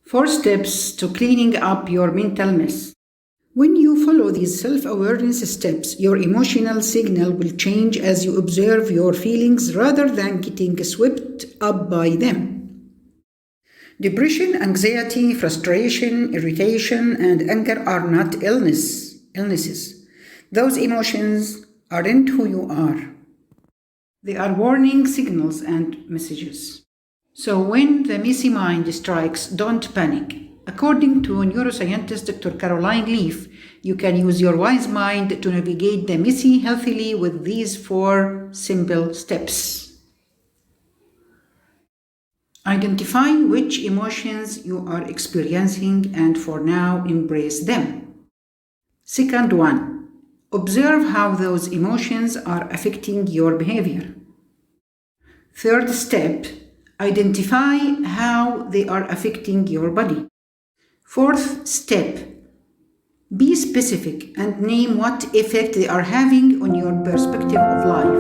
4 steps to cleaning up your mental mess. When you follow these self-awareness steps, your emotional signal will change as you observe your feelings rather than getting swept up by them. Depression, anxiety, frustration, irritation, and anger are not illnesses. Those emotions aren't who you are. They are warning signals and messages. So when the messy mind strikes, don't panic. According to neuroscientist Dr. Caroline Leaf, you can use your wise mind to navigate the messy healthily with these 4 simple steps. Identify which emotions you are experiencing and for now embrace them. Second one, observe how those emotions are affecting your behavior. Third step, identify how they are affecting your body. Fourth step, be specific and name what effect they are having on your perspective of life.